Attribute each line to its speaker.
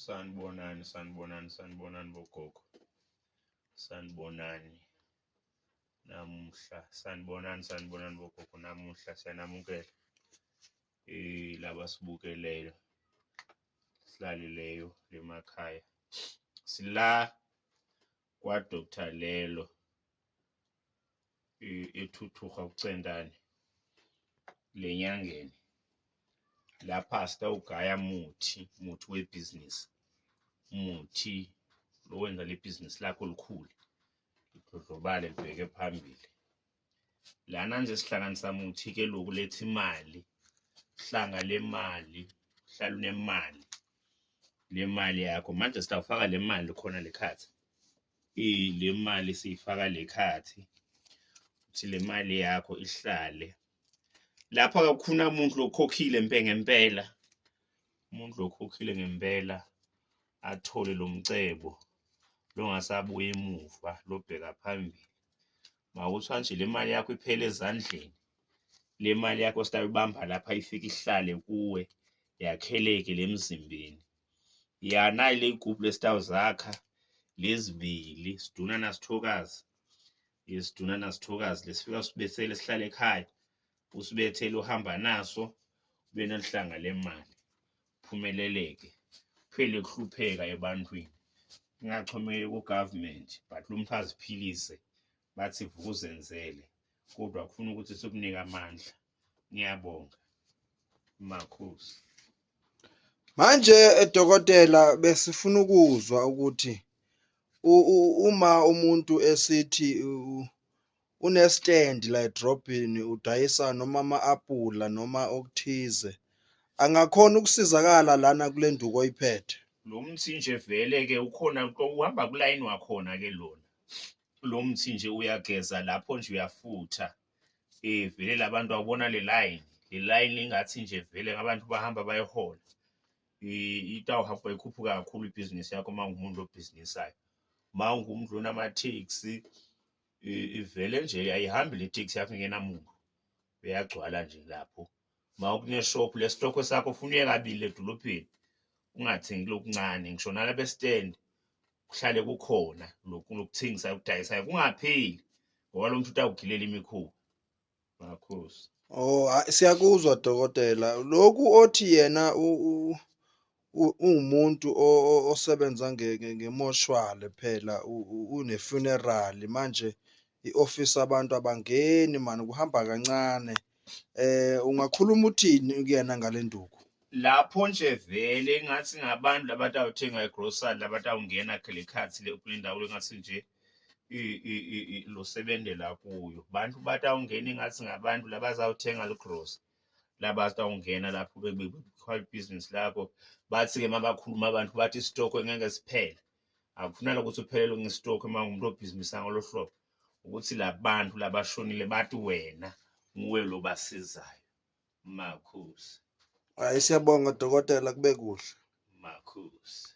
Speaker 1: Sanibonani bogogo. Sanibonani namuhla. Sanibonani bogogo namuhla siyanamukela. Laba sibukeleyo, silalileyo lemakhaya. Sila kwa Dr. Lelo ethuthuka ucendane lenyangeni. Lapha sitawugaya muthi webhizinisi. Umuthi lo wenza le business lakho olukhulu lidlodlobale libheke phambili. Lana nje sihlanganisa muthi ke lokuletha imali, uhlanga lemali, uhlala unemali. Le mali yakho manje sitawufaka le mali khona lekhathi. Le mali siyifaka lekhathi uthi le mali yakho ihlale. Lapha akukhuna umuntu lokhokhile ngempela. Umuntu lokhokhile ngempela athole lo mcebo longasabuya emuva lobheka phambili. Mawuthi nje le mali yakho iphele ezandleni. Le mali yakho sitayibamba lapha ifika ihlale kuwe yakheleke lemzimbeni. Yana ile igubhu lesitawuzakha lezibili siduna nasithokazi. Isiduna nasithokazi lesifika sibethele sihlale ekhaya. Usibethele uhamba naso ube nelihlanga lemali. Phumeleleke. Phele kuhlupheka ebantwini. Ngingachomeki ku government but lumfazi philise bathi vukuzenzele kodwa kufuna ukuthi sikunika amandla. Ngiyabonga. Makhosi.
Speaker 2: Manje dokotela besifuna ukuzwa ukuthi uma umuntu esithi une stand la edrobheni udayisa noma ama-apula noma okuthize angakhona ukusizakala lana kule nduku oyiphethe.
Speaker 1: Lo mthi nje vele ke ukhona uhamba kulayini wakhona ke lona. Lo mthi nje uyageza lapho nje uyafutha. Vele labantu awubona le line ingathi nje vele abantu bahamba bayehola. Itawuhamba ikhuphuka kakhulu ibhizinisi yakho mawungumuntu obhizinisisayo. Mawungumuntu onama-taxi ivele nje ayihambi le taxi yakho ingenamuntu. Uyagcwala nje lapho. Mawukune shop lesitoko sakho ufuna uye kabili edolobheni. Ungathengi lokuncane ngisho nalabe stand kuhlale kukhona lokuthengisa ukudayisayo kungapheli ngoba lo muntu utawugilela imikhuba. Makhosi.
Speaker 2: Siyakuzwa dokotela. Lokhu othi yena umuntu osebenza ngemoshwale phela une funeral manje i-office abantu abangeni mani kuhamba kancane. Ungakhuluma uthini kuyena ngale nduku?
Speaker 1: Lapho nje vele engathi ngabantu labatawuthenga igrocery labatawungena kule khathi kule ndawo engathi nje lo sebenzela kuyo. Bantu batawungena engathi ngabantu labazawuthenga le grocery. Labazawungena lapho bekhwala ibhizinisi lakho. Bathi ke mabakhuluma abantu bathi stock ngeke siphele. Akufunala ukuthi uphelelwe ngestock mawumuntu obhizinisa ngalo hlobo. Ukuthi labantu labashonile bathi wena nguwe lo basizayo. Makhosi.
Speaker 2: Siyabonga dokotela kube kuhle.
Speaker 1: Makhosi.